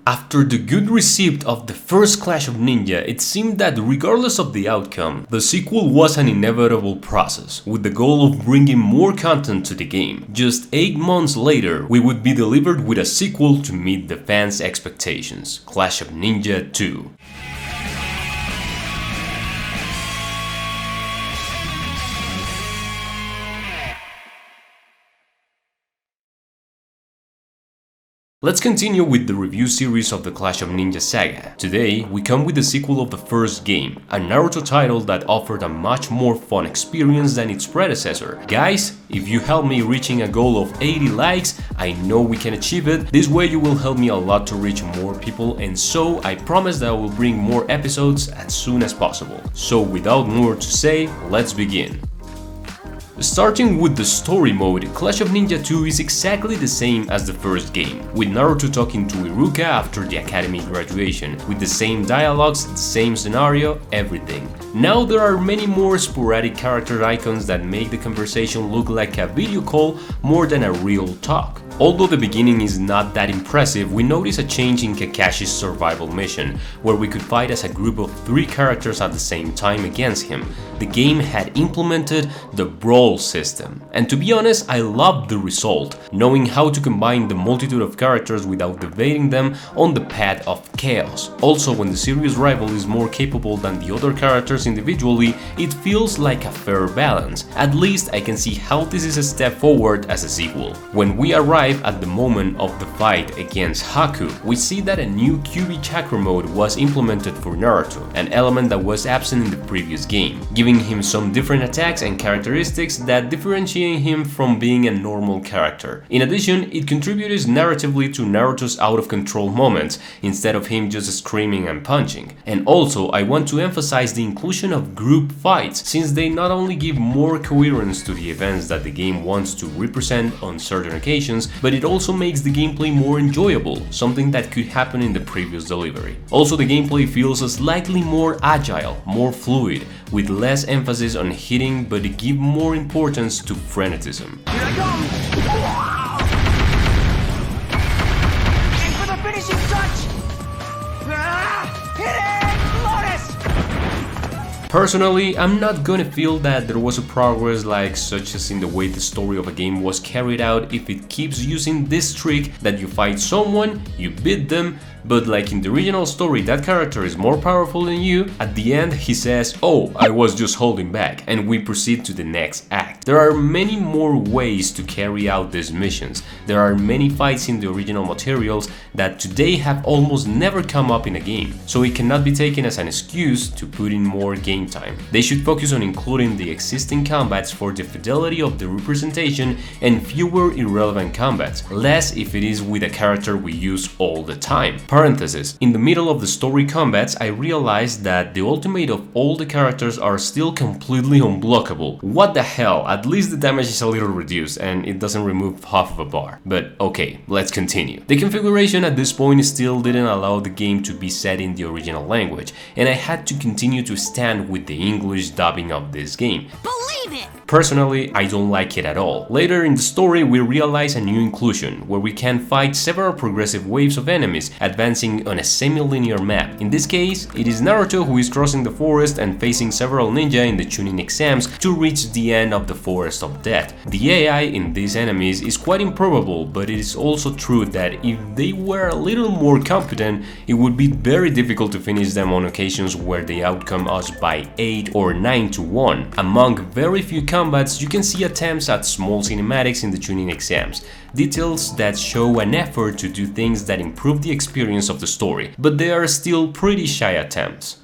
After the good receipt of the first Clash of Ninja, it seemed that regardless of the outcome, the sequel was an inevitable process, with the goal of bringing more content to the game. Just 8 months later, we would be delivered with a sequel to meet the fans' expectations, Clash of Ninja 2. Let's continue with the review series of the Clash of Ninja saga. Today, we come with the sequel of the first game, a Naruto title that offered a much more fun experience than its predecessor. Guys, if you help me reaching a goal of 80 likes, I know we can achieve it. This way you will help me a lot to reach more people, and so I promise that I will bring more episodes as soon as possible. So without more to say, let's begin. Starting with the story mode, Clash of Ninja 2 is exactly the same as the first game, with Naruto talking to Iruka after the academy graduation, with the same dialogues, the same scenario, everything. Now there are many more sporadic character icons that make the conversation look like a video call more than a real talk. Although the beginning is not that impressive, we notice a change in Kakashi's survival mission, where we could fight as a group of 3 characters at the same time against him. The game had implemented the brawl system, and to be honest, I loved the result, knowing how to combine the multitude of characters without dividing them on the path of chaos. Also, when the serious rival is more capable than the other characters individually, it feels like a fair balance. At least I can see how this is a step forward as a sequel. When we arrive at the moment of the fight against Haku, we see that a new QB chakra mode was implemented for Naruto, an element that was absent in the previous game, giving him some different attacks and characteristics that differentiate him from being a normal character. In addition, it contributed narratively to Naruto's out-of-control moments, instead of him just screaming and punching. And also, I want to emphasize the inclusion of group fights, since they not only give more coherence to the events that the game wants to represent on certain occasions, but it also makes the gameplay more enjoyable, something that could happen in the previous delivery. Also, the gameplay feels slightly more agile, more fluid, with less emphasis on hitting but give more importance to frenetism. Here I come! Aim for the finishing touch! Hit it! Lotus! Personally, I'm not gonna feel that there was a progress like such as in the way the story of a game was carried out if it keeps using this trick that you fight someone, you beat them, but like in the original story that character is more powerful than you, at the end he says, "Oh, I was just holding back," and we proceed to the next act. There are many more ways to carry out these missions. There are many fights in the original materials that today have almost never come up in a game, so it cannot be taken as an excuse to put in more game time. They should focus on including the existing combats for the fidelity of the representation and fewer irrelevant combats, less if it is with a character we use all the time. Parenthesis. In the middle of the story combats, I realized that the ultimate of all the characters are still completely unblockable. What the hell, at least the damage is a little reduced and it doesn't remove half of a bar. But okay, let's continue. The configuration at this point still didn't allow the game to be set in the original language, and I had to continue to stand with the English dubbing of this game. Believe it! Personally, I don't like it at all. Later in the story, we realize a new inclusion, where we can fight several progressive waves of enemies, advancing on a semi-linear map. In this case, it is Naruto who is crossing the forest and facing several ninja in the Chunin exams to reach the end of the Forest of Death. The AI in these enemies is quite improbable, but it is also true that if they were a little more competent, it would be very difficult to finish them on occasions where they outcome us by 8 or 9 to 1. Among very few combats, you can see attempts at small cinematics in the Chunin exams, details that show an effort to do things that improve the experience of the story, but they are still pretty shy attempts.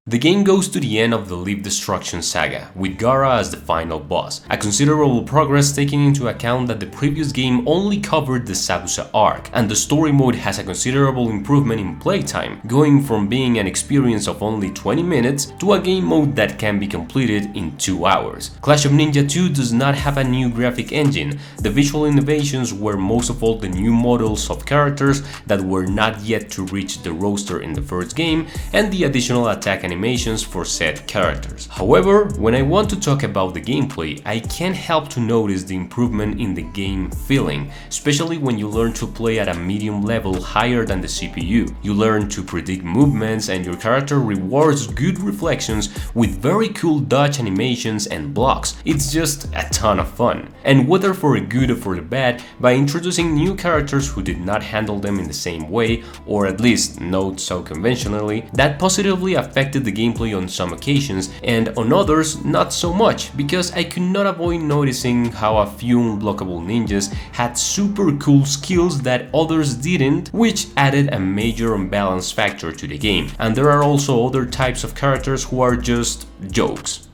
The game goes to the end of the Leaf Destruction saga, with Gaara as the final boss, a considerable progress taking into account that the previous game only covered the Zabuza arc, and the story mode has a considerable improvement in playtime, going from being an experience of only 20 minutes to a game mode that can be completed in 2 hours. Clash of Ninja 2 does not have a new graphic engine. The visual innovations were most of all the new models of characters that were not yet to reach the roster in the first game, and the additional attack animations animations for said characters. However, when I want to talk about the gameplay, I can't help to notice the improvement in the game feeling, especially when you learn to play at a medium level higher than the CPU. You learn to predict movements and your character rewards good reflections with very cool dodge animations and blocks. It's just a ton of fun. And whether for the good or for the bad, by introducing new characters who did not handle them in the same way, or at least not so conventionally, that positively affected the gameplay on some occasions, and on others not so much, because I could not avoid noticing how a few unblockable ninjas had super cool skills that others didn't, which added a major unbalance factor to the game. And there are also other types of characters who are just jokes.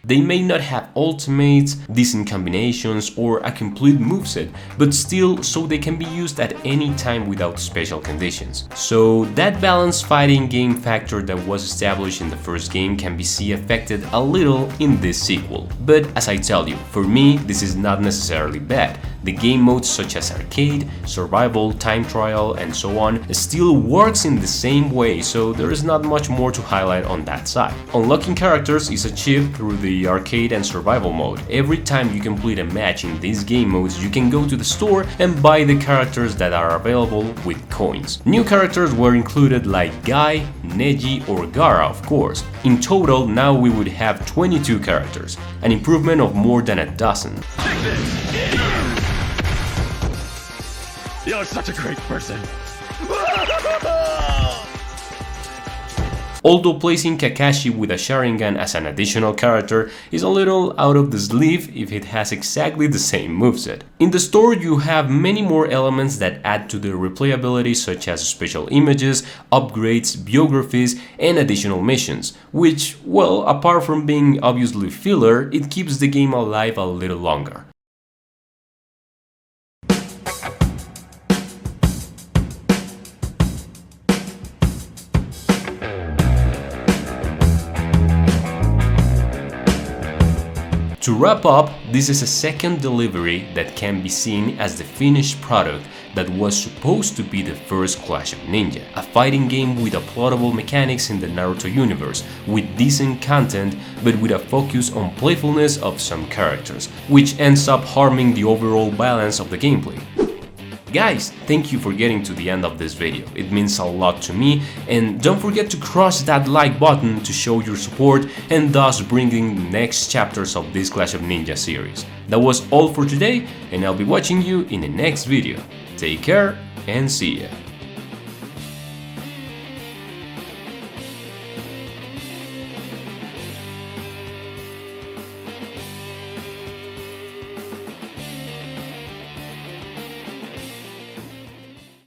They may not have ultimates, decent combinations, or a complete moveset, but still so they can be used at any time without special conditions. So that balanced fighting game factor that was established in the first game can be seen affected a little in this sequel. But as I tell you, for me this is not necessarily bad. The game modes such as arcade, survival, time trial, and so on still works in the same way, so there is not much more to highlight on that side. Unlocking characters is achieved through the arcade and survival mode. Every time you complete a match in these game modes, you can go to the store and buy the characters that are available with coins. New characters were included like Guy, Neji, or Gaara, of course. In total, now we would have 22 characters, an improvement of more than a dozen. You're such a great person. Although placing Kakashi with a Sharingan as an additional character is a little out of the sleeve if it has exactly the same moveset. In the store you have many more elements that add to the replayability, such as special images, upgrades, biographies, and additional missions, which, well, apart from being obviously filler, it keeps the game alive a little longer. To wrap up, this is a second delivery that can be seen as the finished product that was supposed to be the first Clash of Ninja, a fighting game with uploadable mechanics in the Naruto universe, with decent content but with a focus on playfulness of some characters, which ends up harming the overall balance of the gameplay. Guys, thank you for getting to the end of this video, it means a lot to me, and don't forget to crush that like button to show your support and thus bringing the next chapters of this Clash of Ninja series. That was all for today, and I'll be watching you in the next video. Take care and see ya!